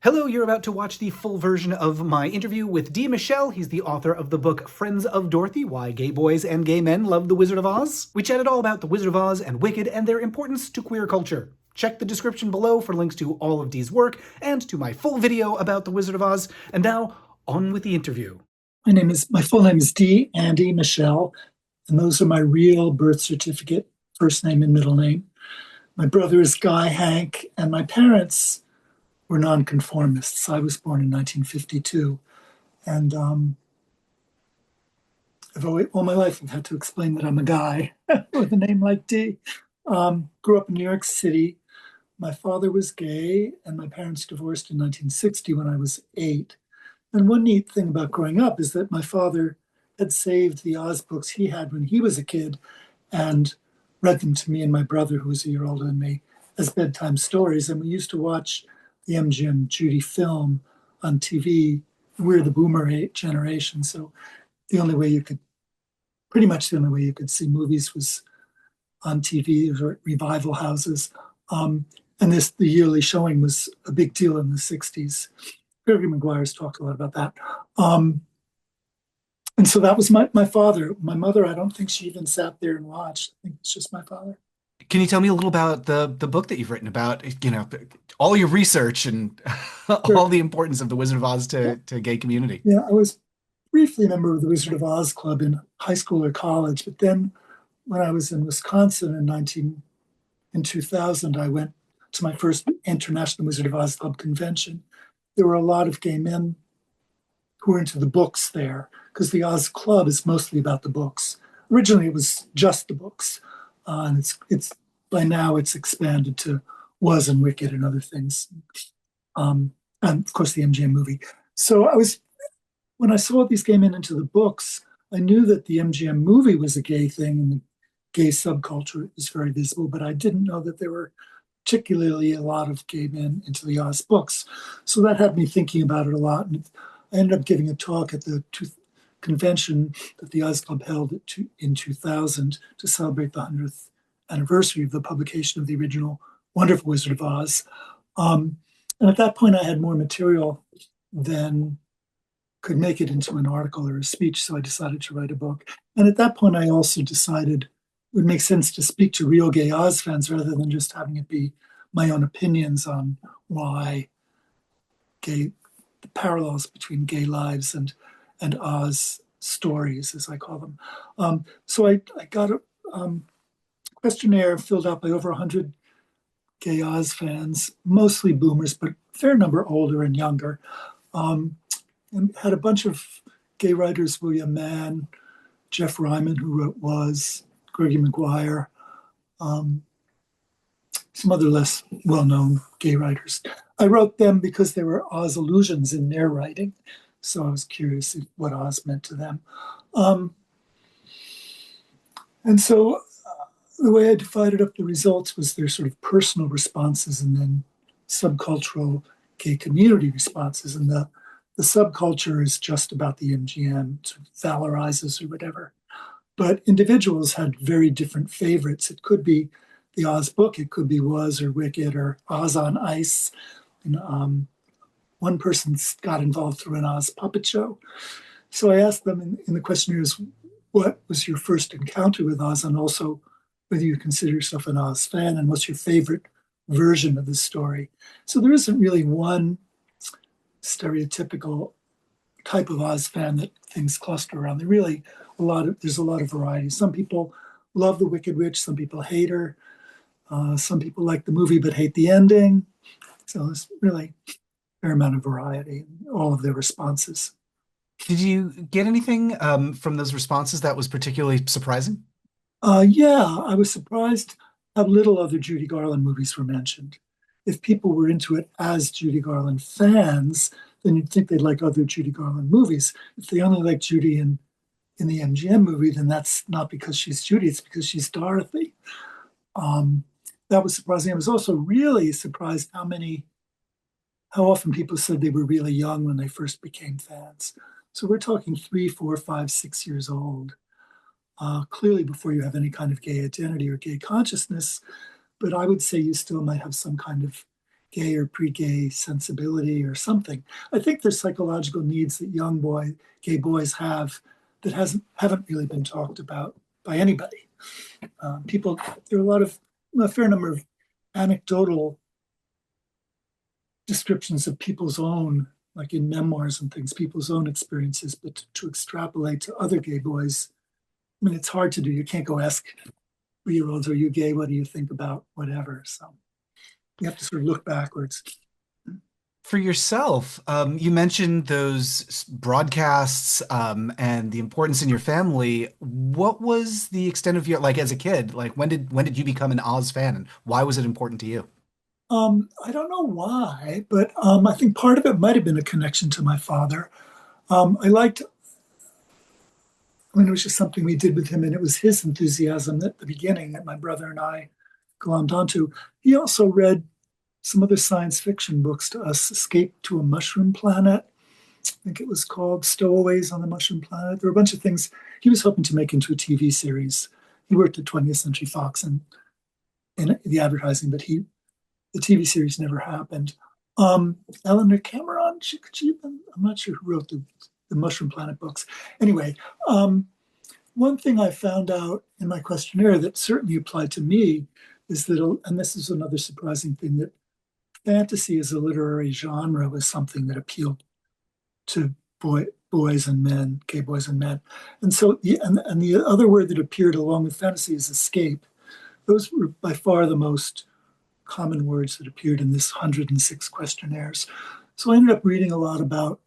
Hello, you're about to watch the full version of my interview with Dee Michel. He's the author of the book Friends of Dorothy, Why Gay Boys and Gay Men Love the Wizard of Oz. We chatted all about the Wizard of Oz and Wicked and their importance to queer culture. Check the description below for links to all of Dee's work and to my full video about the Wizard of Oz. And now, on with the interview. My full name is Dee Michel, and those are my real birth certificate, first name and middle name. My brother is Guy Hank, and my parents were nonconformists. I was born in 1952, and all my life I've had to explain that I'm a guy with a name like Dee. Grew up in New York City. My father was gay, and my parents divorced in 1960 when I was 8. And one neat thing about growing up is that my father had saved the Oz books he had when he was a kid and read them to me and my brother, who was a year older than me, as bedtime stories. And we used to watch the MGM Judy film on TV. We're the boomer generation, so pretty much the only way you could see movies was on TV or at revival houses. And the yearly showing was a big deal in the 60s. Gregory Maguire's talked a lot about that. And so that was my father. My mother, I don't think she even sat there and watched. I think it's just my father. Can you tell me a little about the book that you've written about, all your research and Sure. all the importance of the Wizard of Oz to gay community? Yeah, I was briefly a member of the Wizard of Oz Club in high school or college, but then when I was in Wisconsin in 2000, I went to my first International Wizard of Oz Club convention. There were a lot of gay men who were into the books there, because the Oz Club is mostly about the books. Originally, it was just the books, and it's by now it's expanded to Was and Wicked and other things, and of course the MGM movie. So when I saw these gay men into the books, I knew that the MGM movie was a gay thing and the gay subculture is very visible, but I didn't know that there were particularly a lot of gay men into the Oz books. So that had me thinking about it a lot. And I ended up giving a talk at the convention that the Oz Club held in 2000 to celebrate the 100th anniversary of the publication of the original Wonderful Wizard of Oz. And at that point, I had more material than could make it into an article or a speech, so I decided to write a book. And at that point, I also decided it would make sense to speak to real gay Oz fans rather than just having it be my own opinions on why the parallels between gay lives and Oz stories, as I call them. So I got a questionnaire filled out by over 100 gay Oz fans, mostly boomers, but a fair number older and younger. And had a bunch of gay writers, William Mann, Jeff Ryman, who wrote Was, Gregory Maguire, some other less well-known gay writers. I wrote them because there were Oz allusions in their writing, so I was curious what Oz meant to them. And so the way I divided up the results was their sort of personal responses and then subcultural gay community responses. And the subculture is just about the MGM, sort of valorizes or whatever. But individuals had very different favorites. It could be the Oz book, it could be Was or Wicked or Oz on Ice. And, one person got involved through an Oz puppet show. So I asked them in the questionnaires, what was your first encounter with Oz, and also whether you consider yourself an Oz fan, and what's your favorite version of the story. So there isn't really one stereotypical type of Oz fan that things cluster around. There's a lot of variety. Some people love the Wicked Witch, some people hate her, some people like the movie but hate the ending. So there's really a fair amount of variety in all of their responses. Did you get anything from those responses that was particularly surprising? Yeah, I was surprised how little other Judy Garland movies were mentioned. If people were into it as Judy Garland fans, then you'd think they'd like other Judy Garland movies. If they only like Judy in the MGM movie, then that's not because she's Judy, it's because she's Dorothy. That was surprising. I was also really surprised how often people said they were really young when they first became fans. So we're talking 3, 4, 5, 6 years old. Clearly before you have any kind of gay identity or gay consciousness, but I would say you still might have some kind of gay or pre-gay sensibility or something. I think there's psychological needs that gay boys have that haven't really been talked about by anybody. People, there are a fair number of anecdotal descriptions of people's own, like in memoirs and things, people's own experiences, but to extrapolate to other gay boys, I mean, it's hard to do. You can't go ask 3-year-olds, are you gay? What do you think about whatever? So you have to sort of look backwards. For yourself, you mentioned those broadcasts and the importance in your family. What was the extent of your, like as a kid, like when did you become an Oz fan and why was it important to you? I don't know why, but I think part of it might have been a connection to my father. I mean, it was just something we did with him, and it was his enthusiasm at the beginning that my brother and I glommed onto. He also read some other science fiction books to us, Escape to a Mushroom Planet, I think it was called, Stowaways on the Mushroom Planet. There were a bunch of things he was hoping to make into a TV series. He worked at 20th Century Fox and in the advertising, but the TV series never happened. Eleanor Cameron, I'm not sure who wrote the Mushroom Planet books. Anyway, one thing I found out in my questionnaire that certainly applied to me is that, and this is another surprising thing, that fantasy as a literary genre was something that appealed to boys and men, gay boys and men. And so, and the other word that appeared along with fantasy is escape. Those were by far the most common words that appeared in this 106 questionnaires. So I ended up reading a lot about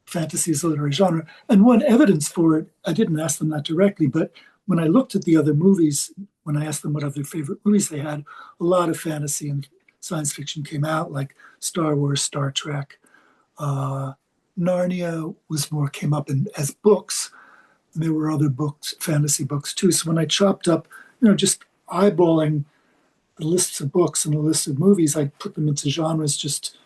fantasy as a literary genre. And one evidence for it, I didn't ask them that directly, but when I looked at the other movies, when I asked them what other favorite movies they had, a lot of fantasy and science fiction came out, like Star Wars, Star Trek. Narnia came up as books. And there were other books, fantasy books too. So when I chopped up, just eyeballing the lists of books and the list of movies, I put them into genres. Just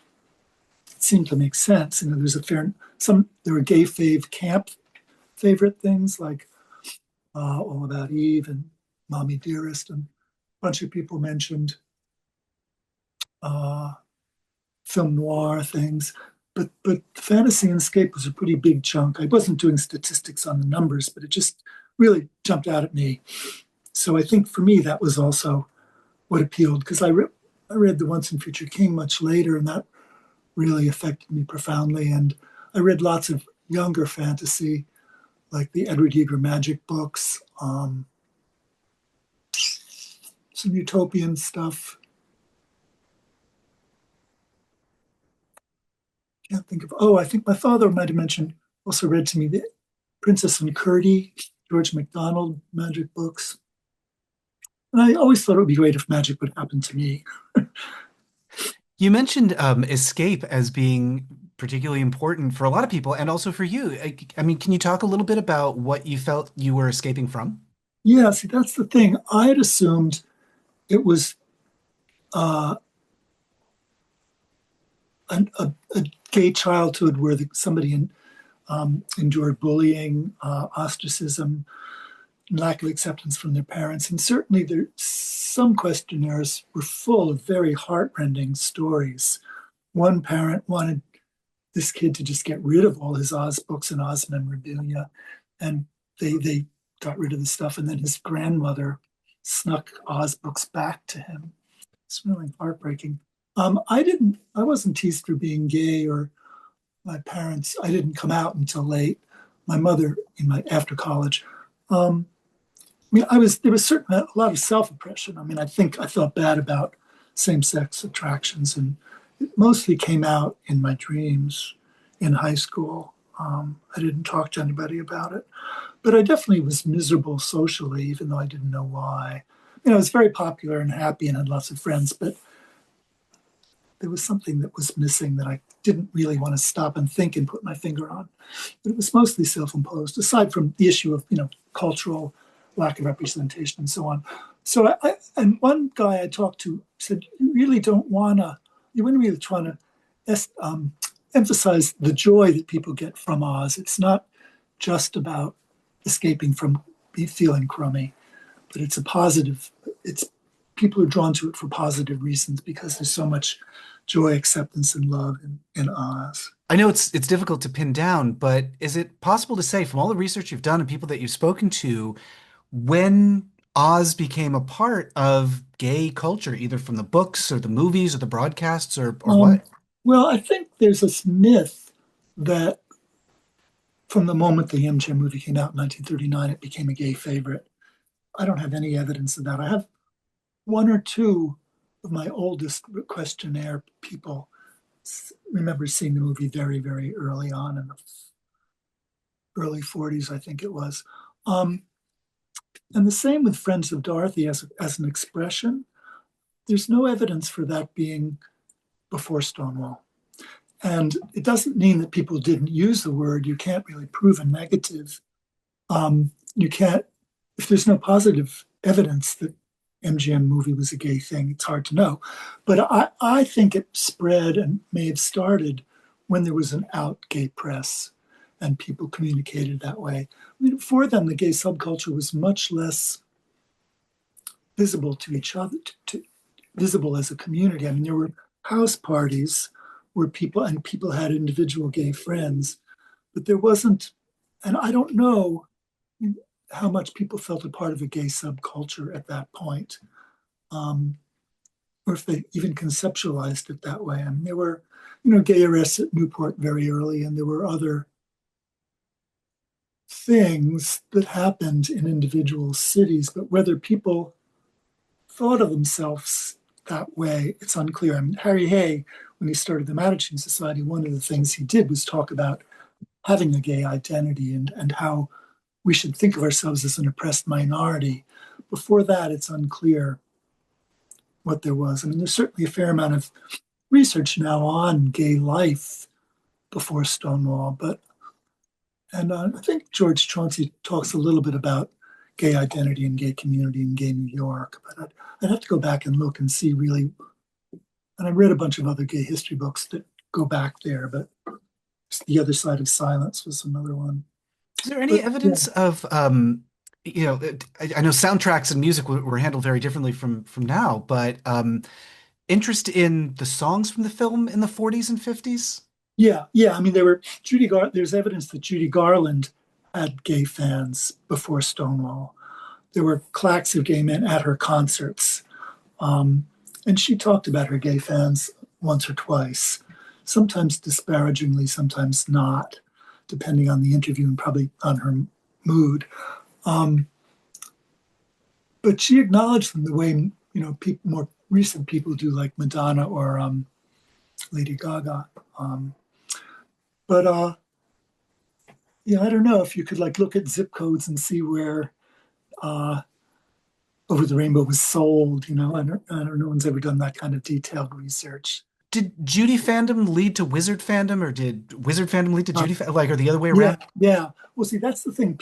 it seemed to make sense. There's there were gay camp favorite things like All About Eve and Mommy Dearest, and a bunch of people mentioned film noir things. But fantasy and escape was a pretty big chunk. I wasn't doing statistics on the numbers, but it just really jumped out at me. So I think for me that was also what appealed, because I read The Once and Future King much later, and that really affected me profoundly. And I read lots of younger fantasy, like the Edward Yeager magic books, some utopian stuff. Can't think of. Oh, I think my father might have also read to me the Princess and Curdie, George MacDonald magic books. And I always thought it would be great if magic would happen to me. You mentioned escape as being particularly important for a lot of people and also for you. I mean, can you talk a little bit about what you felt you were escaping from? Yeah, see, that's the thing. I had assumed it was uh, a gay childhood where somebody endured bullying, ostracism, lack of acceptance from their parents. And certainly some questionnaires were full of very heartrending stories. One parent wanted this kid to just get rid of all his Oz books and Oz memorabilia, and they got rid of the stuff. And then his grandmother snuck Oz books back to him. It's really heartbreaking. I wasn't teased for being gay, or my parents. I didn't come out until late. My mother, after college. There was certainly a lot of self-oppression. I mean, I think I felt bad about same-sex attractions, and it mostly came out in my dreams in high school. I didn't talk to anybody about it, but I definitely was miserable socially, even though I didn't know why. I was very popular and happy and had lots of friends, but there was something that was missing that I didn't really want to stop and think and put my finger on. But it was mostly self-imposed, aside from the issue of, cultural lack of representation and so on. So and one guy I talked to said, you wouldn't really try to emphasize the joy that people get from Oz. It's not just about escaping from feeling crummy, but it's people are drawn to it for positive reasons because there's so much joy, acceptance, and love in Oz. I know it's difficult to pin down, but is it possible to say from all the research you've done and people that you've spoken to, when Oz became a part of gay culture, either from the books or the movies or the broadcasts or Um, what? well, I think there's this myth that from the moment the MGM movie came out in 1939, it became a gay favorite. I don't have any evidence of that. I have one or two of my oldest questionnaire people remember seeing the movie very, very early on in the early 40s, I think it was. Um, and the same with Friends of Dorothy as an expression. There's no evidence for that being before Stonewall. And it doesn't mean that people didn't use the word. You can't really prove a negative. You can't, if there's no positive evidence that MGM movie was a gay thing, it's hard to know. But I think it spread and may have started when there was an out gay press and people communicated that way. I mean, for them, the gay subculture was much less visible to each other, visible as a community. I mean, there were house parties where people had individual gay friends, but there wasn't, and I don't know how much people felt a part of a gay subculture at that point, or if they even conceptualized it that way. I mean, there were, gay arrests at Newport very early, and there were other things that happened in individual cities, but whether people thought of themselves that way, it's unclear. I mean, Harry Hay, when he started the Mattachine Society, one of the things he did was talk about having a gay identity and how we should think of ourselves as an oppressed minority. Before that, it's unclear what there was. I mean, there's certainly a fair amount of research now on gay life before Stonewall, and I think George Chauncey talks a little bit about gay identity and gay community in gay New York, but I'd have to go back and look and see really. And I read a bunch of other gay history books that go back there, but The Other Side of Silence was another one. Is there any But yeah, evidence of I know soundtracks and music were handled very differently from now, but interest in the songs from the film in the 40s and 50s? yeah. I mean, there's evidence that Judy Garland had gay fans before Stonewall. There were claques of gay men at her concerts. And she talked about her gay fans once or twice, sometimes disparagingly, sometimes not, depending on the interview and probably on her mood. Um, but she acknowledged them the way, more recent people do, like Madonna or Lady Gaga. But yeah, I don't know if you could like look at zip codes and see where uh, Over the Rainbow was sold. I don't. No one's ever done that kind of detailed research. Did Judy fandom lead to Wizard fandom, or did Wizard fandom lead to Uh, Judy fandom, like, or the other way yeah, around? yeah. Well, see, that's the thing.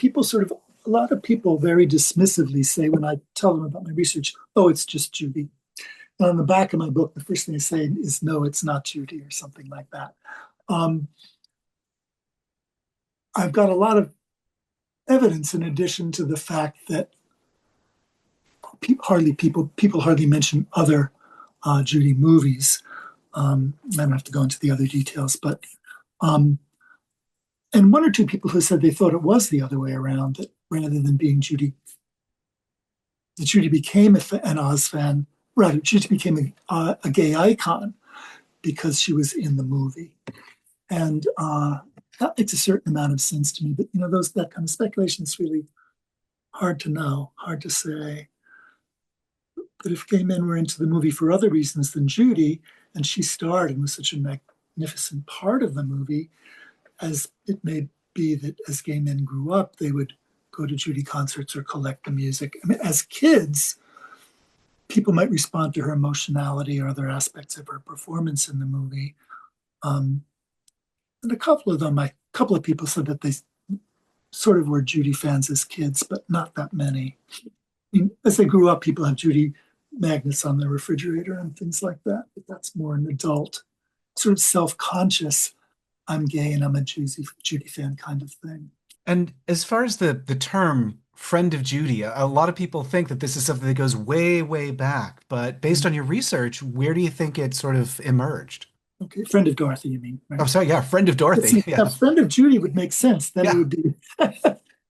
A lot of people very dismissively say when I tell them about my research, oh, it's just Judy. And on the back of my book, the first thing I say is, no, it's not Judy, or something like that. Um, I've got a lot of evidence in addition to the fact that people hardly mention other Judy movies. I don't have to go into the other details, but and one or two people who said they thought it was the other way around, that rather than being Judy, that Judy became an Oz fan, rather Judy became a gay icon because she was in the movie, and that makes a certain amount of sense to me. But that kind of speculation is really hard to know, hard to say. But if gay men were into the movie for other reasons than Judy, and she starred and was such a magnificent part of the movie, as it may be that as gay men grew up, they would go to Judy concerts or collect the music. I mean, as kids, people might respond to her emotionality or other aspects of her performance in the movie. Um, and a couple of people said that they sort of were Judy fans as kids, but not that many. I mean, as they grew up, people have Judy magnets on their refrigerator and things like that. But that's more an adult, sort of self-conscious. I'm gay and I'm a Judy fan kind of thing. And as far as the term Friend of Judy. A lot of people think that this is something that goes way, way back, but based on your research, where do you think it sort of emerged? Okay, friend of Dorothy, you mean, Oh, right? sorry, yeah, Friend of Let's Dorothy. see, Yeah. now friend of Judy would make sense. Then it Yeah. would be.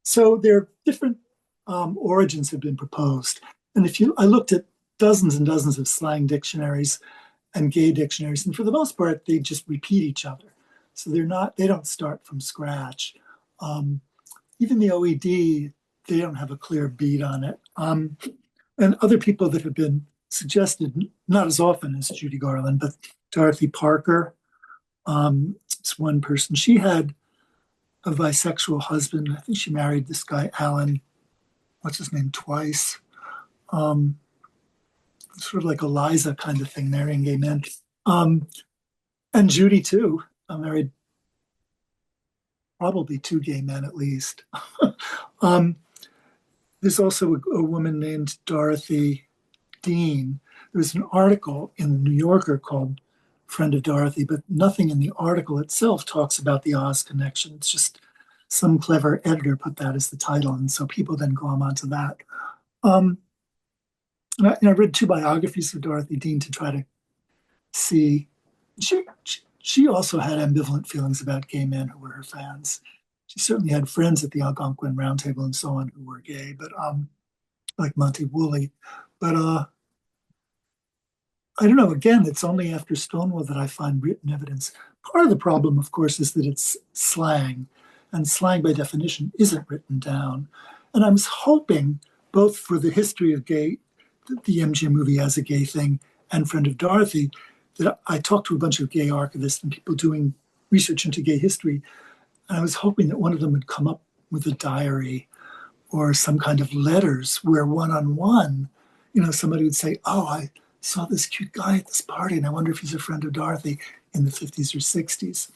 So there are different origins have been proposed, and if you, I looked at dozens and dozens of slang dictionaries and gay dictionaries, and for the most part, they just repeat each other. So they don't start from scratch. Um, Even the OED, they don't have a clear beat on it. And other people that have been suggested, not as often as Judy Garland, but Dorothy Parker, is one person. She had a bisexual husband. I think she married this guy, Alan, what's his name, twice. Um, Sort of like a Liza kind of thing, marrying gay men. Um, and Judy, too, married probably two gay men at least. um, there's also a woman named Dorothy Dean. There was an article in the New Yorker called Friend of Dorothy, but nothing in the article itself talks about the Oz connection. It's just some clever editor put that as the title, and so people then glom onto that. Um, and I read two biographies of Dorothy Dean to try to see. She also had ambivalent feelings about gay men who were her fans. She certainly had friends at the Algonquin Roundtable and so on who were gay, but like Monty Woolley. But I don't know. Again, it's only after Stonewall that I find written evidence. Part of the problem, of course, is that it's slang, and slang by definition isn't written down. And I was hoping, both for the history of gay, the MGM movie as a gay thing, and Friend of Dorothy, that I talked to a bunch of gay archivists and people doing research into gay history, and I was hoping that one of them would come up with a diary or some kind of letters where one on one, somebody would say, "Oh, I saw this cute guy at this party, and I wonder if he's a friend of Dorothy in the 50s or 60s."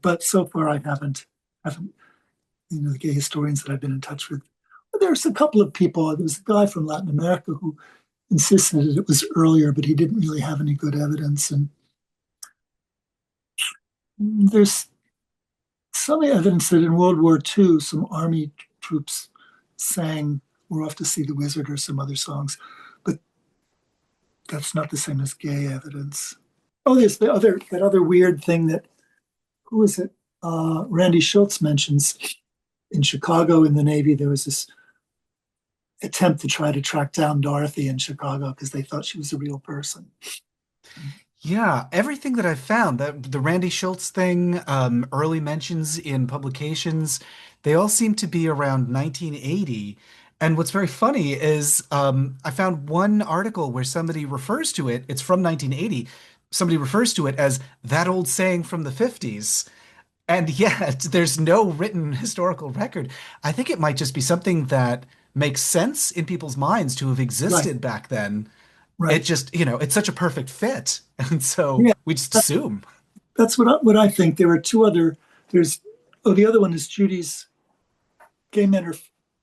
But so far, I haven't, the gay historians that I've been in touch with. But there's a couple of people. There was a guy from Latin America who insisted that it was earlier, but he didn't really have any good evidence. And there's some evidence that in World War II, some army troops sang "We're Off to See the Wizard" or some other songs, but that's not the same as gay evidence. Oh, there's that other weird thing that, who is it? Randy Schultz mentions in Chicago in the Navy. There was this attempt to try to track down Dorothy in Chicago because they thought she was a real person. Yeah, everything that I've found, the Randy Schultz thing, early mentions in publications, they all seem to be around 1980. And what's very funny is I found one article where somebody refers to it, it's from 1980, somebody refers to it as that old saying from the 50s. And yet, there's no written historical record. I think it might just be something that makes sense in people's minds to have Right, existed back then. It right. just, it's such a perfect fit. And so Yeah, we just that, assume. that's what I think. There are two other. There's Oh, the other one is Judy's. Gay men are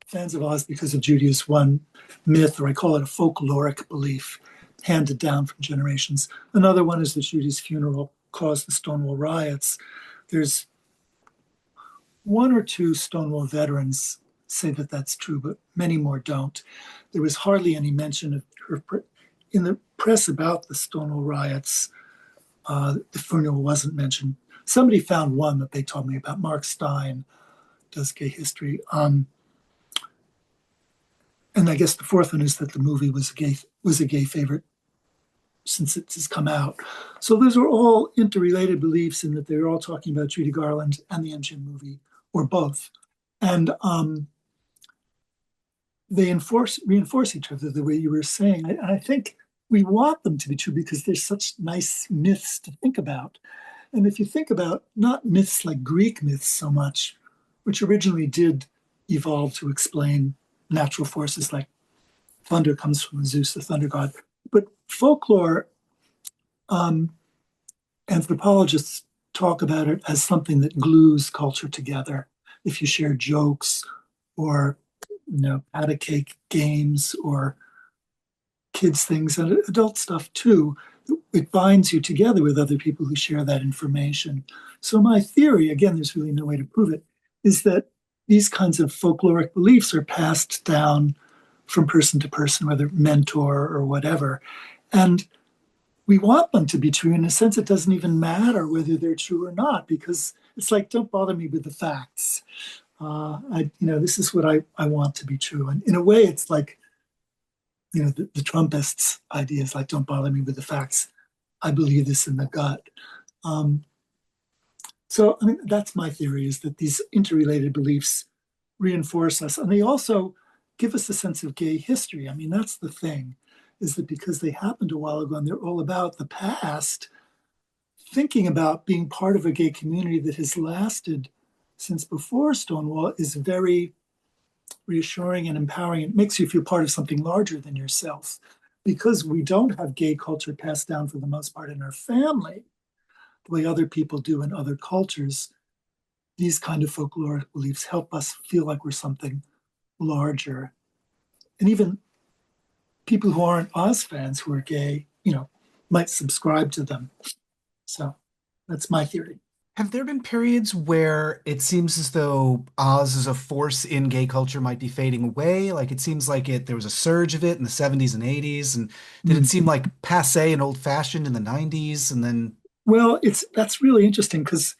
fans of Oz because of Judy's one myth, or I call it a folkloric belief, handed down from generations. Another one is that Judy's funeral caused the Stonewall riots. There's one or two Stonewall veterans say that that's true, but many more don't. There was hardly any mention of her in the press about the Stonewall riots. The funeral wasn't mentioned. Somebody found one that they told me about. Mark Stein does gay history. And I guess the fourth one is that the movie was a gay favorite since it has come out. So those are all interrelated beliefs in that they're all talking about Judy Garland and the MGM movie, or both. And they reinforce each other the way you were saying. I think we want them to be true because they're such nice myths to think about. And if you think about not myths like Greek myths so much, which originally did evolve to explain natural forces like thunder comes from Zeus, the thunder god, but folklore, um, anthropologists talk about it as something that glues culture together. If you share jokes or pat a cake games or kids things and adult stuff too, it binds you together with other people who share that information. So my theory, again, there's really no way to prove it, is that these kinds of folkloric beliefs are passed down from person to person, whether mentor or whatever. And we want them to be true. In a sense, it doesn't even matter whether they're true or not, because it's like, don't bother me with the facts. This is what I want to be true. And in a way, it's like, the Trumpists' idea is like, don't bother me with the facts. I believe this in the gut. Um, so, I mean, that's my theory, is that these interrelated beliefs reinforce us. And they also give us a sense of gay history. I mean, that's the thing, is that because they happened a while ago and they're all about the past, thinking about being part of a gay community that has lasted since before Stonewall is very reassuring and empowering. It makes you feel part of something larger than yourself. Because we don't have gay culture passed down for the most part in our family, the way other people do in other cultures, these kind of folkloric beliefs help us feel like we're something larger. And even people who aren't Oz fans who are gay, might subscribe to them. So that's my theory. Have there been periods where it seems as though Oz as a force in gay culture might be fading away? Like it seems like there was a surge of it in the 70s and 80s, and did it Mm. seem like passé and old-fashioned in the 90s? And then, Well, that's really interesting because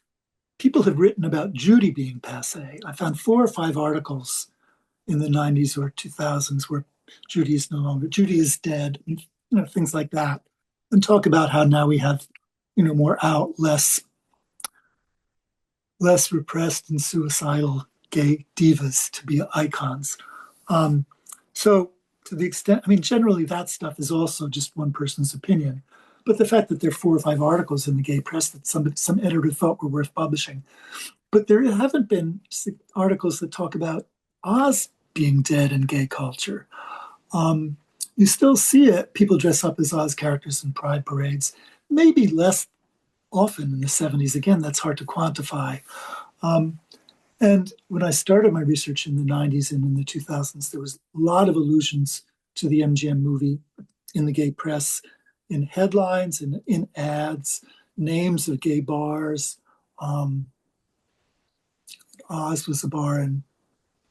people have written about Judy being passe. I found 4 or 5 articles in the 90s or 2000s where Judy is no longer, Judy is dead, and, things like that. And talk about how now we have, more out, less repressed and suicidal gay divas to be icons. Um, so to the extent, I mean, generally that stuff is also just one person's opinion. But the fact that there are 4 or 5 articles in the gay press that some editor thought were worth publishing, but there haven't been articles that talk about Oz being dead in gay culture. Um, you still see it. People dress up as Oz characters in pride parades, maybe less often in the 70s. Again, that's hard to quantify. Um, and when I started my research in the 90s and in the 2000s, there was a lot of allusions to the MGM movie in the gay press, in headlines and in ads, names of gay bars. Um, Oz was a bar in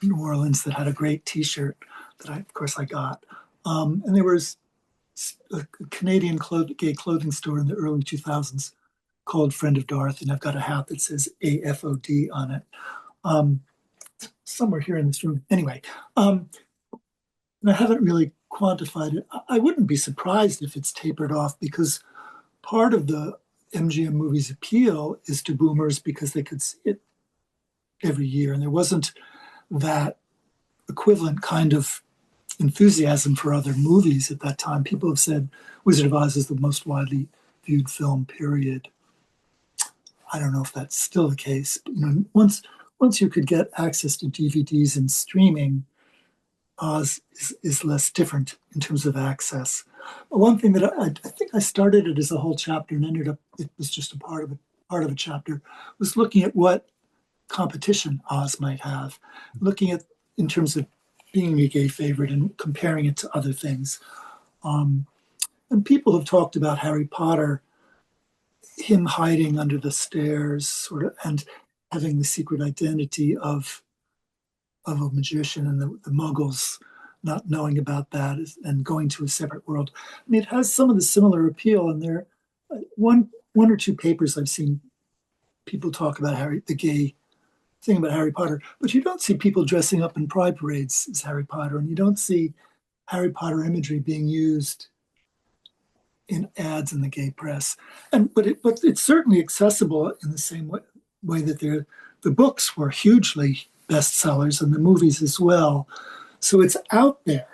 New Orleans that had a great T-shirt that of course, I got. And there was a Canadian gay clothing store in the early 2000s called Friend of Dorothy, and I've got a hat that says AFOD on it. Um, Somewhere here in this room. Anyway, and I haven't really quantified it. I wouldn't be surprised if it's tapered off because part of the MGM movie's appeal is to boomers because they could see it every year, and there wasn't that equivalent kind of enthusiasm for other movies at that time. People have said Wizard of Oz is the most widely viewed film, period. I don't know if that's still the case, but once you could get access to DVDs and streaming, Oz is less different in terms of access. But one thing that I think I started it as a whole chapter and ended up it was just a part of a chapter was looking at what competition Oz might have, looking at in terms of being a gay favorite and comparing it to other things. Um, and people have talked about Harry Potter, him hiding under the stairs, sort of, and having the secret identity of a magician and the Muggles not knowing about that and going to a separate world. I mean, it has some of the similar appeal, and there, one or two papers I've seen people talk about the gay thing about Harry Potter, but you don't see people dressing up in pride parades as Harry Potter, and you don't see Harry Potter imagery being used in ads in the gay press. But it's certainly accessible in the same way that the books were hugely bestsellers and the movies as well. So it's out there.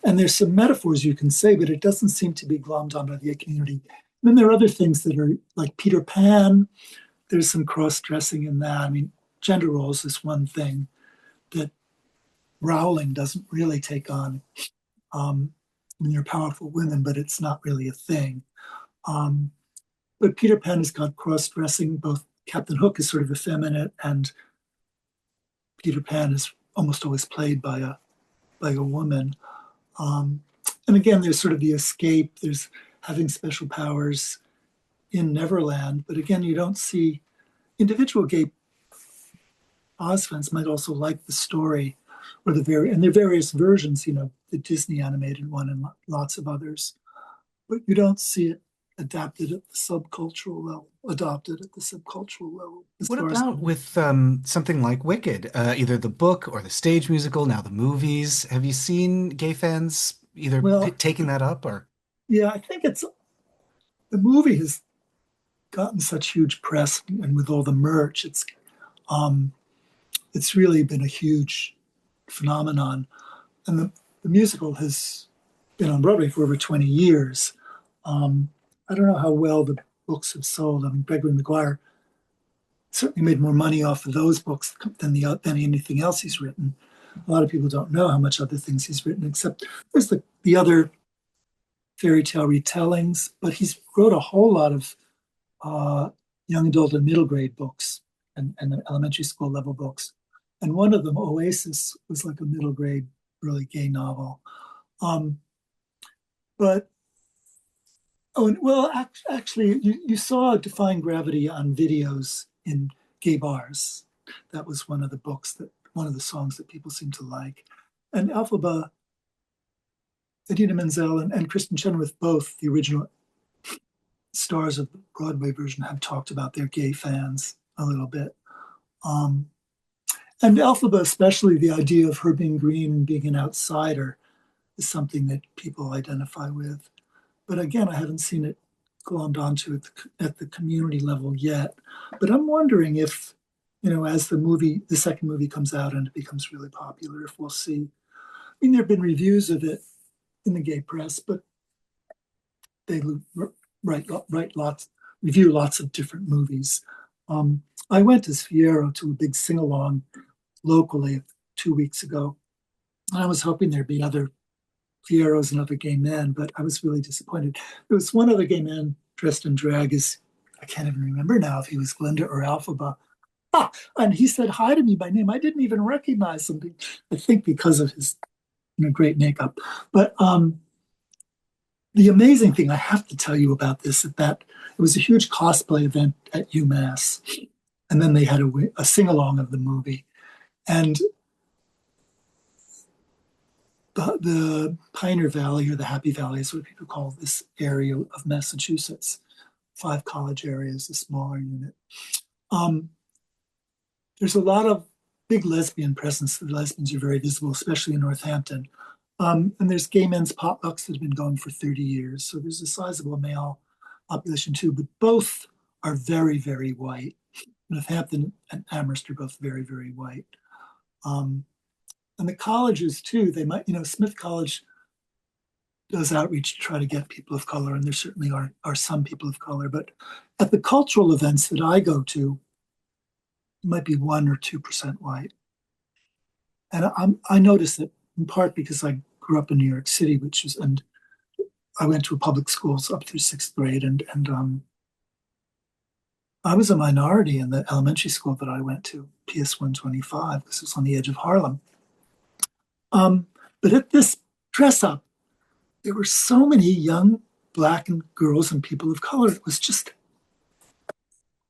And there's some metaphors you can say, but it doesn't seem to be glommed on by the community. And then there are other things that are like Peter Pan. There's some cross-dressing in that. I mean, gender roles is one thing that Rowling doesn't really take on. I mean, they're powerful women, but it's not really a thing. Um, but Peter Pan has got cross-dressing. Both Captain Hook is sort of effeminate, and Peter Pan is almost always played by a woman. Um, and again, there's sort of the escape. There's having special powers in Neverland, but again, you don't see individual gay Oz fans might also like the story or and there are various versions, the Disney animated one and lots of others, but you don't see it adopted at the subcultural level, as What far as about with something like Wicked, either the book or the stage musical, now the movies? Have you seen gay fans either well, taking that up or? yeah, I think the movie has gotten such huge press, and with all the merch, um, it's really been a huge phenomenon. And the musical has been on Broadway for over 20 years. Um, I don't know how well the books have sold. I mean, Gregory Maguire certainly made more money off of those books than anything else he's written. A lot of people don't know how much other things he's written, except there's the other fairy tale retellings, but he's wrote a whole lot of uh, young adult and middle grade books and elementary school level books. And one of them, Oasis, was like a middle grade, really gay novel. Um, but Oh, and well, actually, you saw Defying Gravity on videos in gay bars. That was one of the songs that people seem to like. And Alphaba, Idina Menzel, and Kristen Chenoweth, both the original stars of the Broadway version, have talked about their gay fans a little bit. Um, and Alphaba, especially the idea of her being green and being an outsider, is something that people identify with. But again, I haven't seen it glommed onto at the community level yet. But I'm wondering if, as the second movie comes out and it becomes really popular, if we'll see. I mean, there have been reviews of it in the gay press, but they review lots of different movies. I went as Fiero to a big sing along locally 2 weeks ago, and I was hoping there'd be other Fieros and other gay men, but I was really disappointed. There was one other gay man dressed in drag as I can't even remember now if he was Glinda or Alphaba. And he said hi to me by name. I didn't even recognize him. I think because of his great makeup. But the amazing thing I have to tell you about this is that it was a huge cosplay event at UMass, and then they had a sing along of the movie. And the Pioneer Valley or the Happy Valley is what people call this area of Massachusetts. 5 college areas, a smaller unit. Um, there's a lot of big lesbian presence. The lesbians are very visible, especially in Northampton. And there's gay men's potlucks that have been going for 30 years. So there's a sizable male population too, but both are very, very white. Northampton and Amherst are both very, very white. And the colleges too, they might, Smith College does outreach to try to get people of color, and there certainly are some people of color. But at the cultural events that I go to, it might be 1 or 2% white. And I notice it in part because I grew up in New York City, and I went to public schools up through 6th grade, and I was a minority in the elementary school that I went to, PS 125, because it's on the edge of Harlem. Um, but at this dress up, there were so many young Black and girls and people of color. It was just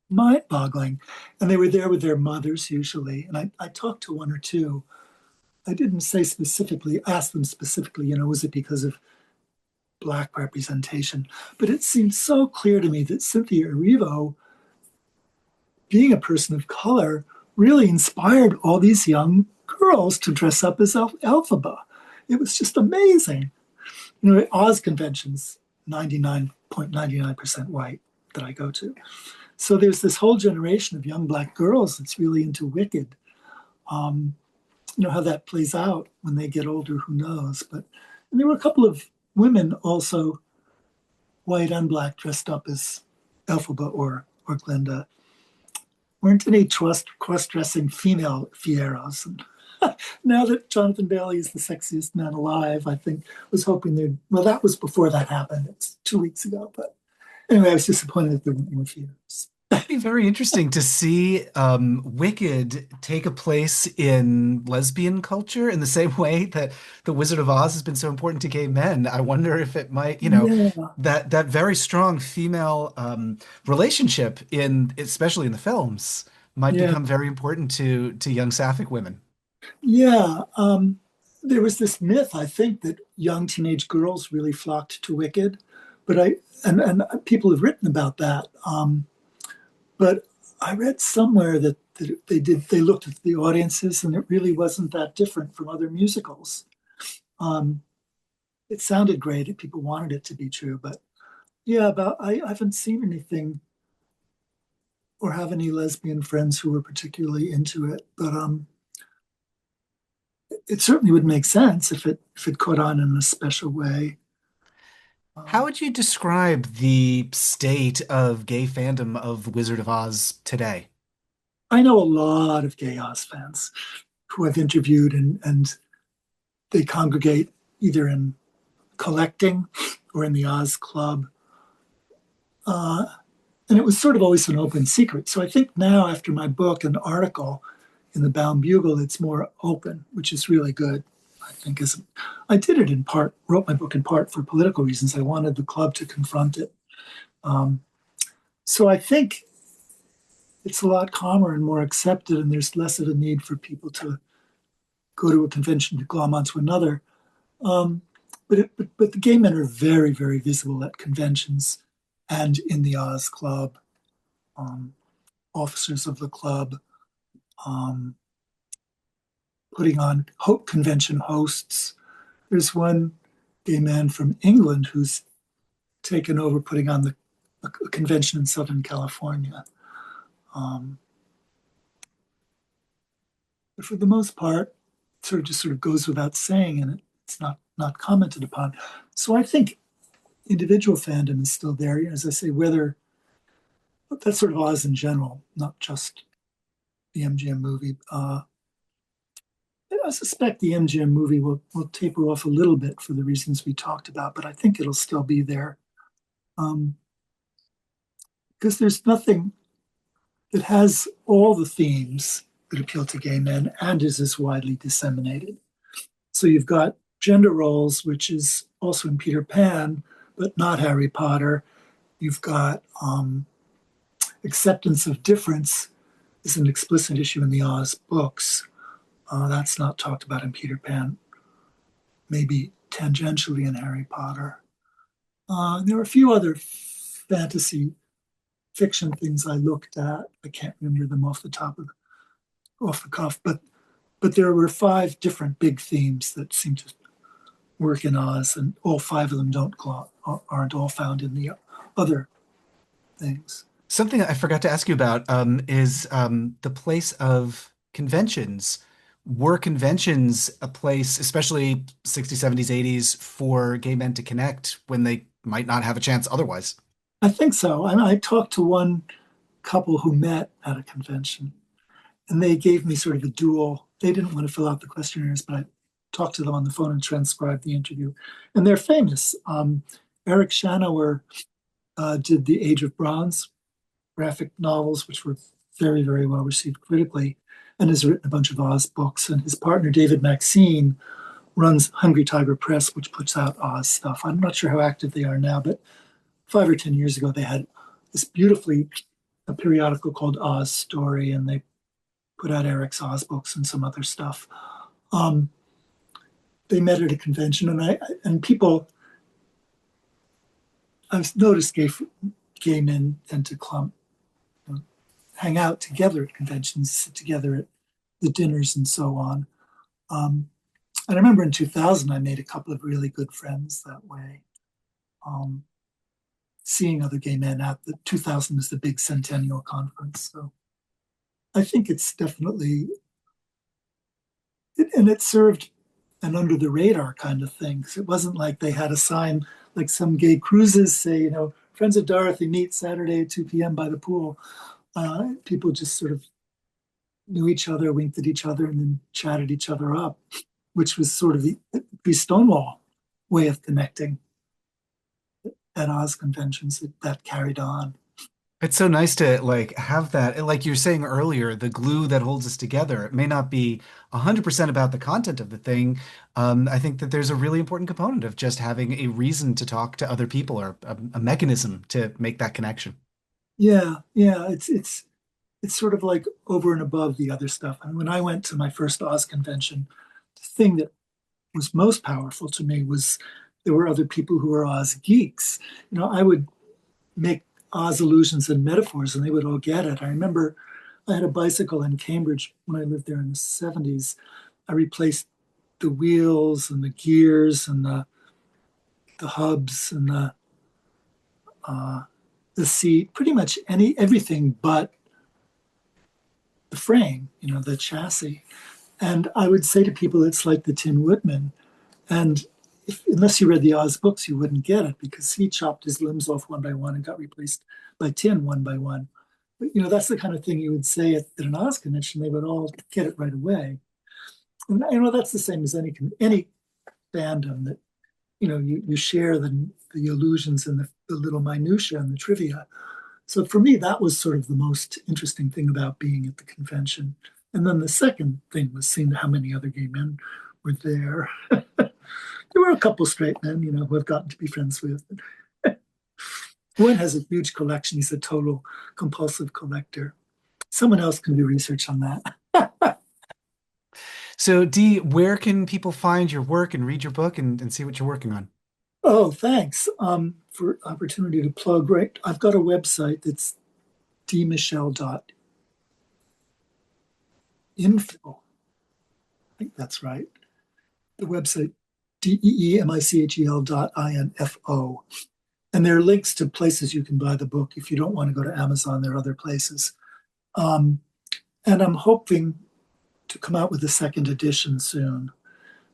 mind boggling. And they were there with their mothers usually. And I talked to one or two. I didn't ask them specifically, was it because of Black representation? But it seemed so clear to me that Cynthia Erivo, being a person of color, really inspired all these young girls to dress up as Elphaba. It was just amazing. Oz conventions, 99.99% white that I go to. So there's this whole generation of young Black girls that's really into Wicked. How that plays out when they get older, who knows? But there were a couple of women also, white and Black, dressed up as Elphaba or Glinda. Weren't any cross-dressing female Fieros. And now that Jonathan Bailey is the sexiest man alive, I was hoping that was before that happened. It's 2 weeks ago. But anyway, I was disappointed that there weren't more Fieros. It'd be very interesting to see Wicked take a place in lesbian culture in the same way that The Wizard of Oz has been so important to gay men. I wonder if it might, Yeah, that very strong female relationship especially in the films might Yeah, become very important to young sapphic women. yeah. There was this myth, I think, that young teenage girls really flocked to Wicked, but and people have written about that. But I read somewhere that they looked at the audiences and it really wasn't that different from other musicals. Um, it sounded great. People wanted it to be true, but yeah, about I haven't seen anything or have any lesbian friends who were particularly into it. But it certainly would make sense if it caught on in a special way. How Um, would you describe the state of gay fandom of Wizard of Oz today? I know a lot of gay Oz fans who I've interviewed, and they congregate either in collecting or in the Oz Club. Uh, and it was sort of always an open secret. So I think now, after my book and article in the Bound Bugle, it's more open, which is really good. I think is I did it in part, wrote my book in part for political reasons. I wanted the club to confront it. Um, so I think it's a lot calmer and more accepted, and there's less of a need for people to go to a convention to glom onto another. Um, but the gay men are very, very visible at conventions and in the Oz Club, um, officers of the club, um, putting on convention hosts. There's one gay man from England who's taken over putting on a convention in Southern California. Um, but for the most part, sort of goes without saying, and it's not commented upon. So I think individual fandom is still there. As I say, whether that's sort of Oz in general, not just the MGM movie. I suspect the MGM movie will taper off a little bit for the reasons we talked about, but I think it'll still be there um, because there's nothing that has all the themes that appeal to gay men and is as widely disseminated. So you've got gender roles, which is also in Peter Pan, but not Harry Potter. You've got acceptance of difference is an explicit issue in the Oz books. That's not talked about in Peter Pan, maybe tangentially in Harry Potter. There are a few other fantasy fiction things I looked at. I can't remember them off the cuff, but there were five different big themes that seem to work in Oz, and all five of them aren't all found in the other things. Something I forgot to ask you about is the place of conventions. Were conventions a place, especially 60s, 70s, 80s, for gay men to connect when they might not have a chance otherwise? I think so. I talked to one couple who met at a convention, and they gave me sort of a dual. They didn't want to fill out the questionnaires, but I talked to them on the phone and transcribed the interview. And they're famous. Eric Shanower did The Age of Bronze graphic novels, which were very, very well received critically, and has written a bunch of Oz books. And his partner, David Maxine, runs Hungry Tiger Press, which puts out Oz stuff. I'm not sure how active they are now, but 5 or 10 years ago, they had this beautifully a periodical called Oz Story, and they put out Eric's Oz books and some other stuff. Um, they met at a convention, and people I've noticed gay men tend to hang out together at conventions, sit together at the dinners and so on. Um, and I remember in 2000, I made a couple of really good friends that way. Um, Seeing other gay men at the 2000 was the big centennial conference. So I think it's definitely, and it served an under the radar kind of thing. So it wasn't like they had a sign like some gay cruises say, Friends of Dorothy meet Saturday at 2 p.m. by the pool. People just sort of knew each other, winked at each other, and then chatted each other up, which was sort of the Stonewall way of connecting at Oz conventions that carried on. It's so nice to like have that, like you were saying earlier, the glue that holds us together. It may not be 100% about the content of the thing. I think that there's a really important component of just having a reason to talk to other people or a mechanism to make that connection. Yeah, yeah, it's it's sort of like over and above the other stuff. And when I went to my first Oz convention, the thing that was most powerful to me was there were other people who were Oz geeks. I would make Oz allusions and metaphors, and they would all get it. I remember I had a bicycle in Cambridge when I lived there in the 70s. I replaced the wheels and the gears and the hubs and uh, the seat, pretty much everything but the frame, the chassis. And I would say to people, it's like the Tin Woodman. And unless you read the Oz books, you wouldn't get it because he chopped his limbs off one by one and got replaced by tin one by one. But that's the kind of thing you would say at an Oz convention. They would all get it right away. And that's the same as any fandom that you share the illusions and the little minutia and the trivia. So for me, that was sort of the most interesting thing about being at the convention. And then the second thing was seeing how many other gay men were there. There were a couple straight men, who I've gotten to be friends with. One has a huge collection. He's a total compulsive collector. Someone else can do research on that. So, Dee, where can people find your work and read your book and see what you're working on? Oh, thanks for opportunity to plug. Right, I've got a website that's dmichel.info. I think that's right. The website DEEMICHEL.info. And there are links to places you can buy the book. If you don't want to go to Amazon, there are other places. And I'm hoping to come out with a second edition soon.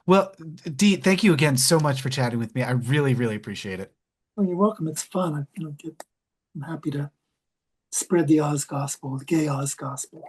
Well, Dee, thank you again so much for chatting with me. I really, really appreciate it. Oh, you're welcome. It's fun. I'm happy to spread the Oz gospel, the gay Oz gospel.